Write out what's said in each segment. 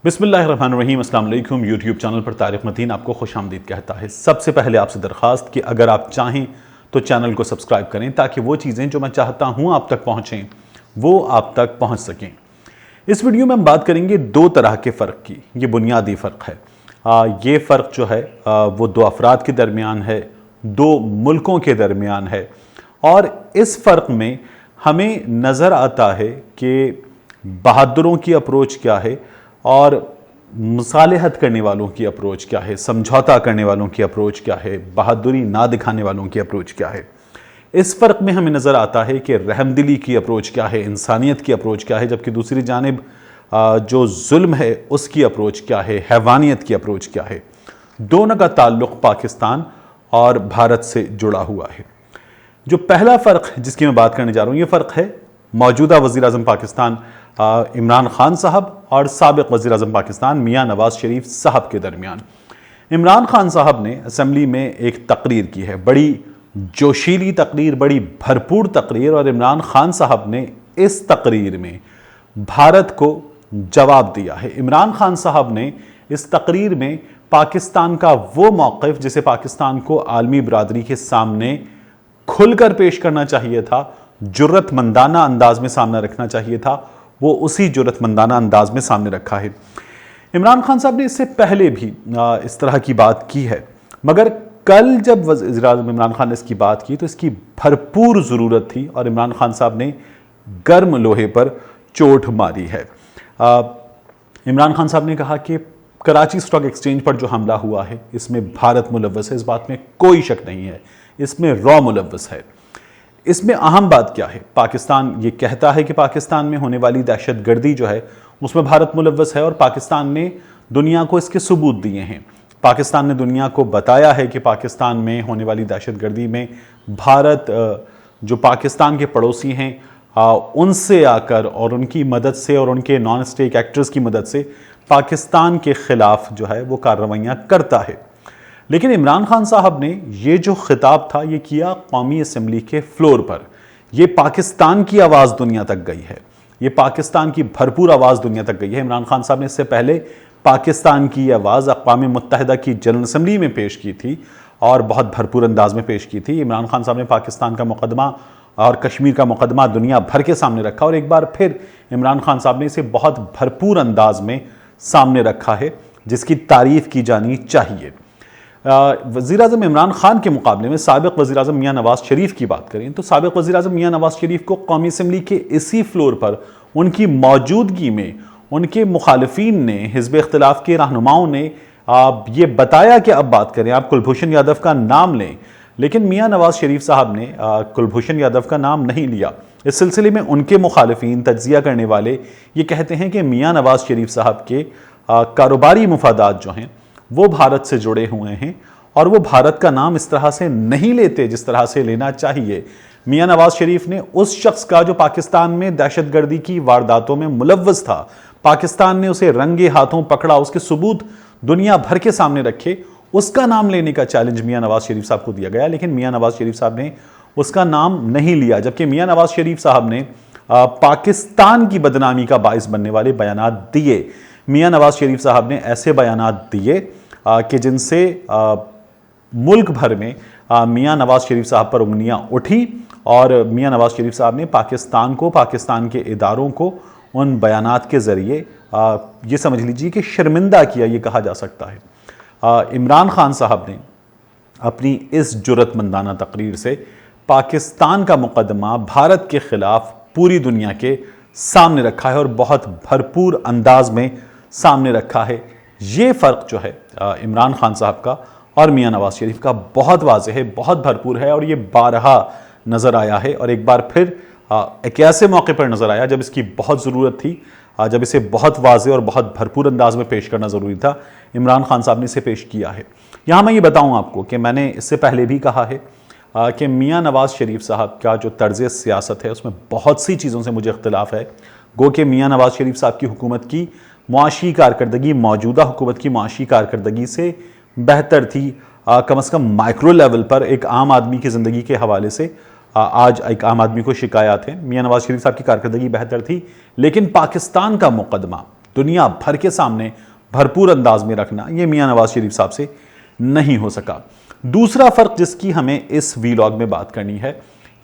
بسم اللہ الرحمن الرحیم۔ السلام علیکم۔ یوٹیوب چینل پر طارق متین آپ کو خوش آمدید کہتا ہے۔ سب سے پہلے آپ سے درخواست کہ اگر آپ چاہیں تو چینل کو سبسکرائب کریں تاکہ وہ چیزیں جو میں چاہتا ہوں آپ تک پہنچیں وہ آپ تک پہنچ سکیں۔ اس ویڈیو میں ہم بات کریں گے دو طرح کے فرق کی۔ یہ بنیادی فرق ہے۔ یہ فرق جو ہے وہ دو افراد کے درمیان ہے، دو ملکوں کے درمیان ہے، اور اس فرق میں ہمیں نظر آتا ہے کہ بہادروں کی اپروچ کیا ہے اور مصالحت کرنے والوں کی اپروچ کیا ہے، سمجھوتا کرنے والوں کی اپروچ کیا ہے، بہادری نہ دکھانے والوں کی اپروچ کیا ہے۔ اس فرق میں ہمیں نظر آتا ہے کہ رحم دلی کی اپروچ کیا ہے، انسانیت کی اپروچ کیا ہے، جبکہ دوسری جانب جو ظلم ہے اس کی اپروچ کیا ہے، حیوانیت کی اپروچ کیا ہے۔ دونوں کا تعلق پاکستان اور بھارت سے جڑا ہوا ہے۔ جو پہلا فرق جس کی میں بات کرنے جا رہا ہوں، یہ فرق ہے موجودہ وزیر اعظم پاکستان عمران خان صاحب اور سابق وزیر اعظم پاکستان میاں نواز شریف صاحب کے درمیان۔ عمران خان صاحب نے اسمبلی میں ایک تقریر کی ہے، بڑی جوشیلی تقریر، بڑی بھرپور تقریر، اور عمران خان صاحب نے اس تقریر میں بھارت کو جواب دیا ہے۔ عمران خان صاحب نے اس تقریر میں پاکستان کا وہ موقف جسے پاکستان کو عالمی برادری کے سامنے کھل کر پیش کرنا چاہیے تھا، جرت مندانہ انداز میں سامنے رکھنا چاہیے تھا، وہ اسی جرت مندانہ انداز میں سامنے رکھا ہے۔ عمران خان صاحب نے اس سے پہلے بھی اس طرح کی بات کی ہے، مگر کل جب وزیر اعظم عمران خان نے اس کی بات کی تو اس کی بھرپور ضرورت تھی، اور عمران خان صاحب نے گرم لوہے پر چوٹ ماری ہے۔ عمران خان صاحب نے کہا کہ کراچی اسٹاک ایکسچینج پر جو حملہ ہوا ہے اس میں بھارت ملوث ہے، اس بات میں کوئی شک نہیں ہے، اس میں ملوث ہے۔ اس میں اہم بات کیا ہے؟ پاکستان یہ کہتا ہے کہ پاکستان میں ہونے والی دہشت گردی جو ہے اس میں بھارت ملوث ہے، اور پاکستان نے دنیا کو اس کے ثبوت دیے ہیں۔ پاکستان نے دنیا کو بتایا ہے کہ پاکستان میں ہونے والی دہشت گردی میں بھارت جو پاکستان کے پڑوسی ہیں ان سے آ کر اور ان کی مدد سے اور ان کے نان اسٹیک ایکٹرز کی مدد سے پاکستان کے خلاف جو ہے وہ کارروائیاں کرتا ہے۔ لیکن عمران خان صاحب نے یہ جو خطاب تھا یہ کیا قومی اسمبلی کے فلور پر۔ یہ پاکستان کی آواز دنیا تک گئی ہے، یہ پاکستان کی بھرپور آواز دنیا تک گئی ہے۔ عمران خان صاحب نے اس سے پہلے پاکستان کی آواز اقوام متحدہ کی جنرل اسمبلی میں پیش کی تھی اور بہت بھرپور انداز میں پیش کی تھی۔ عمران خان صاحب نے پاکستان کا مقدمہ اور کشمیر کا مقدمہ دنیا بھر کے سامنے رکھا، اور ایک بار پھر عمران خان صاحب نے اسے بہت بھرپور انداز میں سامنے رکھا ہے، جس کی تعریف کی جانی چاہیے۔ وزیر اعظم عمران خان کے مقابلے میں سابق وزیر اعظم میاں نواز شریف کی بات کریں تو سابق وزیر اعظم میاں نواز شریف کو قومی اسمبلی کے اسی فلور پر ان کی موجودگی میں ان کے مخالفین نے، حزب اختلاف کے رہنماؤں نے یہ بتایا کہ اب بات کریں، آپ کلبھوشن یادو کا نام لیں، لیکن میاں نواز شریف صاحب نے کلبھوشن یادو کا نام نہیں لیا۔ اس سلسلے میں ان کے مخالفین، تجزیہ کرنے والے یہ کہتے ہیں کہ میاں نواز شریف صاحب کے کاروباری مفادات جو ہیں وہ بھارت سے جڑے ہوئے ہیں، اور وہ بھارت کا نام اس طرح سے نہیں لیتے جس طرح سے لینا چاہیے۔ میاں نواز شریف نے اس شخص کا جو پاکستان میں دہشت گردی کی وارداتوں میں ملوث تھا، پاکستان نے اسے رنگے ہاتھوں پکڑا، اس کے ثبوت دنیا بھر کے سامنے رکھے، اس کا نام لینے کا چیلنج میاں نواز شریف صاحب کو دیا گیا، لیکن میاں نواز شریف صاحب نے اس کا نام نہیں لیا، جبکہ میاں نواز شریف صاحب نے پاکستان کی بدنامی کا باعث بننے والے بیانات دیے۔ میاں نواز شریف صاحب نے ایسے بیانات دیے کہ جن سے ملک بھر میں میاں نواز شریف صاحب پر انگلیاں اٹھی، اور میاں نواز شریف صاحب نے پاکستان کو، پاکستان کے اداروں کو ان بیانات کے ذریعے یہ سمجھ لیجیے کہ شرمندہ کیا، یہ کہا جا سکتا ہے۔ عمران خان صاحب نے اپنی اس جرت مندانہ تقریر سے پاکستان کا مقدمہ بھارت کے خلاف پوری دنیا کے سامنے رکھا ہے، اور بہت بھرپور انداز میں سامنے رکھا ہے۔ یہ فرق جو ہے عمران خان صاحب کا اور میاں نواز شریف کا بہت واضح ہے، بہت بھرپور ہے، اور یہ بارہا نظر آیا ہے، اور ایک بار پھر ایک ایسے موقع پر نظر آیا جب اس کی بہت ضرورت تھی، جب اسے بہت واضح اور بہت بھرپور انداز میں پیش کرنا ضروری تھا۔ عمران خان صاحب نے اسے پیش کیا ہے۔ یہاں میں یہ بتاؤں آپ کو کہ میں نے اس سے پہلے بھی کہا ہے کہ میاں نواز شریف صاحب کا جو طرز سیاست ہے اس میں بہت سی چیزوں سے مجھے اختلاف ہے۔ گو کہ میاں نواز شریف صاحب کی حکومت کی معاشی کارکردگی موجودہ حکومت کی معاشی کارکردگی سے بہتر تھی، کم از کم مائکرو لیول پر ایک عام آدمی کی زندگی کے حوالے سے آج ایک عام آدمی کو شکایات ہیں۔ میاں نواز شریف صاحب کی کارکردگی بہتر تھی، لیکن پاکستان کا مقدمہ دنیا بھر کے سامنے بھرپور انداز میں رکھنا، یہ میاں نواز شریف صاحب سے نہیں ہو سکا۔ دوسرا فرق جس کی ہمیں اس ویلاگ میں بات کرنی ہے،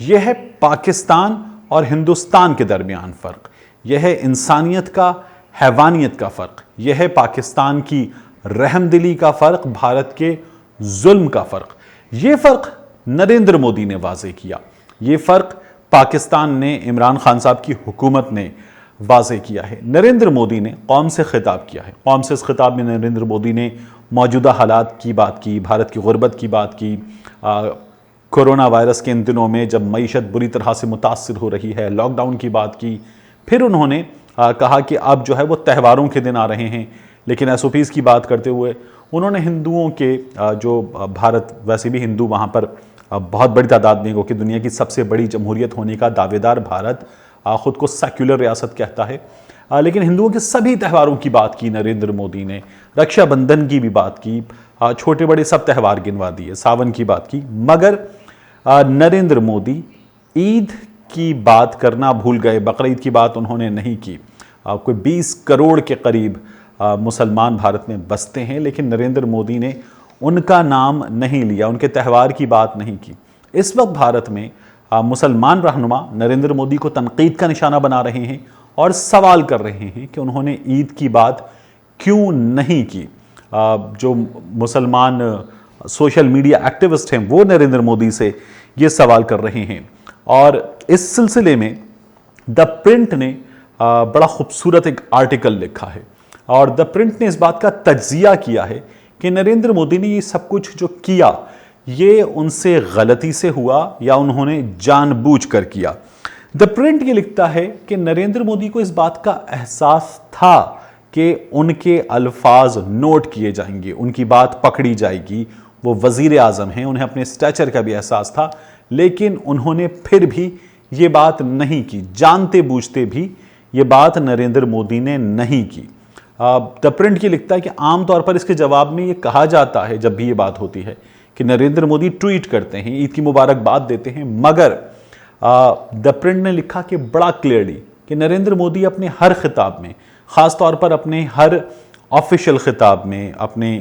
یہ ہے پاکستان اور ہندوستان کے درمیان فرق، یہ ہے انسانیت کا، حیوانیت کا فرق، یہ ہے پاکستان کی رحم دلی کا فرق، بھارت کے ظلم کا فرق۔ یہ فرق نریندر مودی نے واضح کیا، یہ فرق پاکستان نے، عمران خان صاحب کی حکومت نے واضح کیا ہے۔ نریندر مودی نے قوم سے خطاب کیا ہے، قوم سے اس خطاب میں نریندر مودی نے موجودہ حالات کی بات کی، بھارت کی غربت کی بات کی، کورونا وائرس کے ان دنوں میں جب معیشت بری طرح سے متاثر ہو رہی ہے، لاک ڈاؤن کی بات کی۔ پھر انہوں نے کہا کہ اب جو ہے وہ تہواروں کے دن آ رہے ہیں، لیکن ایس او پیز کی بات کرتے ہوئے انہوں نے ہندوؤں کے جو بھارت، ویسے بھی ہندو وہاں پر بہت بڑی تعداد میں، کہ دنیا کی سب سے بڑی جمہوریت ہونے کا دعوے دار بھارت خود کو سیکولر ریاست کہتا ہے، لیکن ہندوؤں کے سبھی تہواروں کی بات کی نریندر مودی نے، رکشا بندھن کی بھی بات کی، چھوٹے بڑے سب تہوار گنوا دیے، ساون کی بات کی، مگر نریندر مودی عید کی بات کرنا بھول گئے، بقرعید کی بات انہوں نے نہیں کی۔ کوئی 20 کروڑ کے قریب مسلمان بھارت میں بستے ہیں، لیکن نریندر مودی نے ان کا نام نہیں لیا، ان کے تہوار کی بات نہیں کی۔ اس وقت بھارت میں مسلمان رہنما نریندر مودی کو تنقید کا نشانہ بنا رہے ہیں اور سوال کر رہے ہیں کہ انہوں نے عید کی بات کیوں نہیں کی۔ جو مسلمان سوشل میڈیا ایکٹیوسٹ ہیں وہ نریندر مودی سے یہ سوال کر رہے ہیں، اور اس سلسلے میں دا پرنٹ نے بڑا خوبصورت ایک آرٹیکل لکھا ہے، اور دا پرنٹ نے اس بات کا تجزیہ کیا ہے کہ نریندر مودی نے یہ سب کچھ جو کیا یہ ان سے غلطی سے ہوا یا انہوں نے جان بوجھ کر کیا۔ دا پرنٹ یہ لکھتا ہے کہ نریندر مودی کو اس بات کا احساس تھا کہ ان کے الفاظ نوٹ کیے جائیں گے، ان کی بات پکڑی جائے گی، وہ وزیر اعظم ہیں، انہیں اپنے سٹیچر کا بھی احساس تھا، لیکن انہوں نے پھر بھی یہ بات نہیں کی، جانتے بوجھتے بھی یہ بات نریندر مودی نے نہیں کی۔ دا پرنٹ یہ لکھتا ہے کہ عام طور پر اس کے جواب میں یہ کہا جاتا ہے جب بھی یہ بات ہوتی ہے کہ نریندر مودی ٹویٹ کرتے ہیں، عید کی مبارکباد دیتے ہیں، مگر دا پرنٹ نے لکھا کہ بڑا کلیئرلی کہ نریندر مودی اپنے ہر خطاب میں، خاص طور پر اپنے ہر آفیشیل خطاب میں، اپنے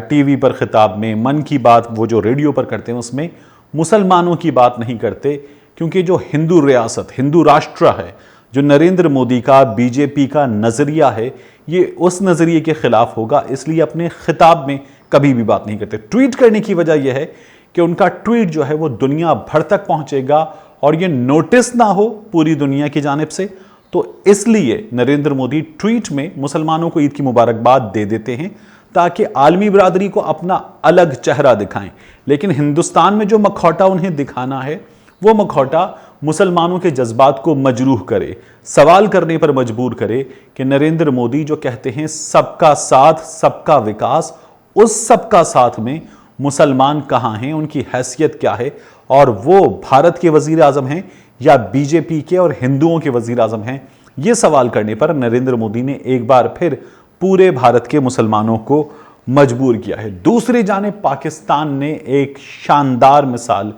ٹی وی پر خطاب میں، من کی بات وہ جو ریڈیو پر کرتے ہیں اس میں مسلمانوں کی بات نہیں کرتے، کیونکہ جو ہندو ریاست، ہندو راشٹر ہے، جو نریندر مودی کا، بی جے پی کا نظریہ ہے، یہ اس نظریے کے خلاف ہوگا، اس لیے اپنے خطاب میں کبھی بھی بات نہیں کرتے۔ ٹویٹ کرنے کی وجہ یہ ہے کہ ان کا ٹویٹ جو ہے وہ دنیا بھر تک پہنچے گا اور یہ نوٹس نہ ہو پوری دنیا کی جانب سے، تو اس لیے نریندر مودی ٹویٹ میں مسلمانوں کو عید کی مبارکباد دے دیتے ہیں تاکہ عالمی برادری کو اپنا الگ چہرہ دکھائیں، لیکن ہندوستان میں جو مکھوٹا انہیں دکھانا ہے وہ مکھوٹا مسلمانوں کے جذبات کو مجروح کرے، سوال کرنے پر مجبور کرے کہ نریندر مودی جو کہتے ہیں سب کا ساتھ، سب کا وکاس، اس سب کا ساتھ میں مسلمان کہاں ہیں، ان کی حیثیت کیا ہے، اور وہ بھارت کے وزیر اعظم ہیں یا بی جے پی کے اور ہندوؤں کے وزیر اعظم ہیں۔ یہ سوال کرنے پر نریندر مودی نے ایک بار پھر پورے بھارت کے مسلمانوں کو مجبور کیا ہے۔ دوسری جانب پاکستان نے ایک شاندار مثال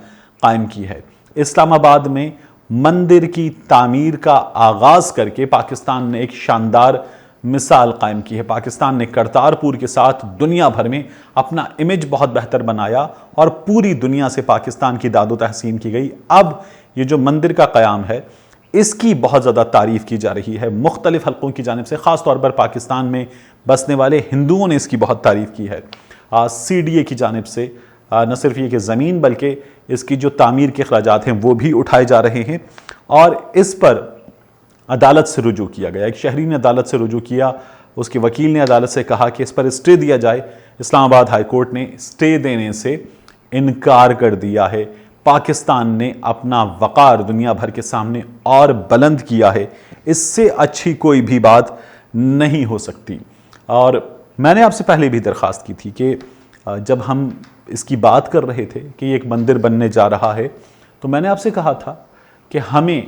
قائم کی ہے۔ اسلام آباد میں مندر کی تعمیر کا آغاز کر کے پاکستان نے ایک شاندار مثال قائم کی ہے۔ پاکستان نے کرتارپور کے ساتھ دنیا بھر میں اپنا امیج بہت بہتر بنایا اور پوری دنیا سے پاکستان کی داد و تحسین کی گئی۔ اب یہ جو مندر کا قیام ہے اس کی بہت زیادہ تعریف کی جا رہی ہے مختلف حلقوں کی جانب سے، خاص طور پر پاکستان میں بسنے والے ہندوؤں نے اس کی بہت تعریف کی ہے۔ سی ڈی اے کی جانب سے نہ صرف یہ کہ زمین بلکہ اس کی جو تعمیر کے اخراجات ہیں وہ بھی اٹھائے جا رہے ہیں، اور اس پر عدالت سے رجوع کیا گیا۔ ایک شہری نے عدالت سے رجوع کیا، اس کے وکیل نے عدالت سے کہا کہ اس پر اسٹے دیا جائے۔ اسلام آباد ہائی کورٹ نے اسٹے دینے سے انکار کر دیا ہے۔ پاکستان نے اپنا وقار دنیا بھر کے سامنے اور بلند کیا ہے، اس سے اچھی کوئی بھی بات نہیں ہو سکتی۔ اور میں نے آپ سے پہلے بھی درخواست کی تھی کہ جب ہم اس کی بات کر رہے تھے کہ یہ ایک مندر بننے جا رہا ہے، تو میں نے آپ سے کہا تھا کہ ہمیں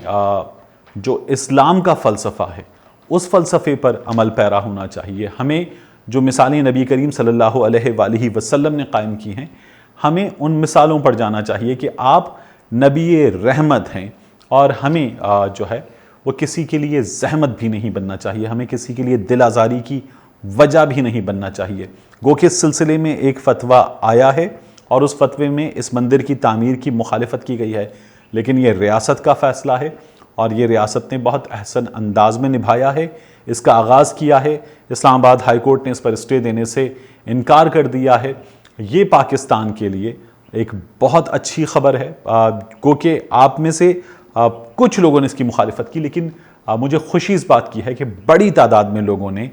جو اسلام کا فلسفہ ہے اس فلسفے پر عمل پیرا ہونا چاہیے۔ ہمیں جو مثالیں نبی کریم صلی اللہ علیہ وآلہ وسلم نے قائم کی ہیں، ہمیں ان مثالوں پر جانا چاہیے کہ آپ نبی رحمت ہیں، اور ہمیں جو ہے وہ کسی کے لیے زحمت بھی نہیں بننا چاہیے، ہمیں کسی کے لیے دل آزاری کی وجہ بھی نہیں بننا چاہیے۔ گو کہ اس سلسلے میں ایک فتویٰ آیا ہے اور اس فتوے میں اس مندر کی تعمیر کی مخالفت کی گئی ہے، لیکن یہ ریاست کا فیصلہ ہے اور یہ ریاست نے بہت احسن انداز میں نبھایا ہے، اس کا آغاز کیا ہے۔ اسلام آباد ہائی کورٹ نے اس پر اسٹے دینے سے انکار کر دیا ہے۔ یہ پاکستان کے لیے ایک بہت اچھی خبر ہے، گو کہ آپ میں سے کچھ لوگوں نے اس کی مخالفت کی، لیکن مجھے خوشی اس بات کی ہے کہ بڑی تعداد میں لوگوں نے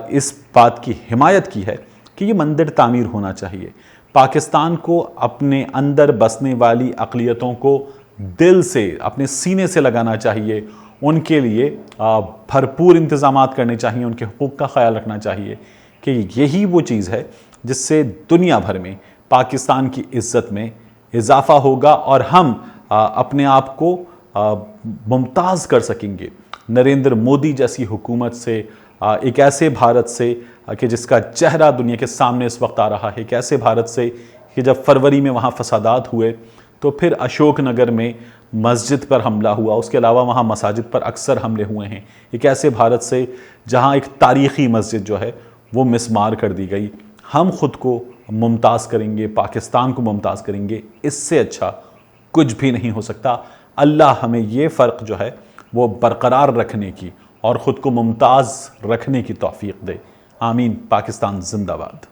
اس بات کی حمایت کی ہے کہ یہ مندر تعمیر ہونا چاہیے۔ پاکستان کو اپنے اندر بسنے والی اقلیتوں کو دل سے اپنے سینے سے لگانا چاہیے، ان کے لیے بھرپور انتظامات کرنے چاہیے، ان کے حقوق کا خیال رکھنا چاہیے کہ یہی وہ چیز ہے جس سے دنیا بھر میں پاکستان کی عزت میں اضافہ ہوگا اور ہم اپنے آپ کو ممتاز کر سکیں گے نریندر مودی جیسی حکومت سے، ایک ایسے بھارت سے کہ جس کا چہرہ دنیا کے سامنے اس وقت آ رہا ہے، ایک ایسے بھارت سے کہ جب فروری میں وہاں فسادات ہوئے تو پھر اشوک نگر میں مسجد پر حملہ ہوا، اس کے علاوہ وہاں مساجد پر اکثر حملے ہوئے ہیں، ایک ایسے بھارت سے جہاں ایک تاریخی مسجد جو ہے وہ مسمار کر دی گئی۔ ہم خود کو ممتاز کریں گے، پاکستان کو ممتاز کریں گے، اس سے اچھا کچھ بھی نہیں ہو سکتا۔ اللہ ہمیں یہ فرق جو ہے وہ برقرار رکھنے کی اور خود کو ممتاز رکھنے کی توفیق دے۔ آمین۔ پاکستان زندہ باد۔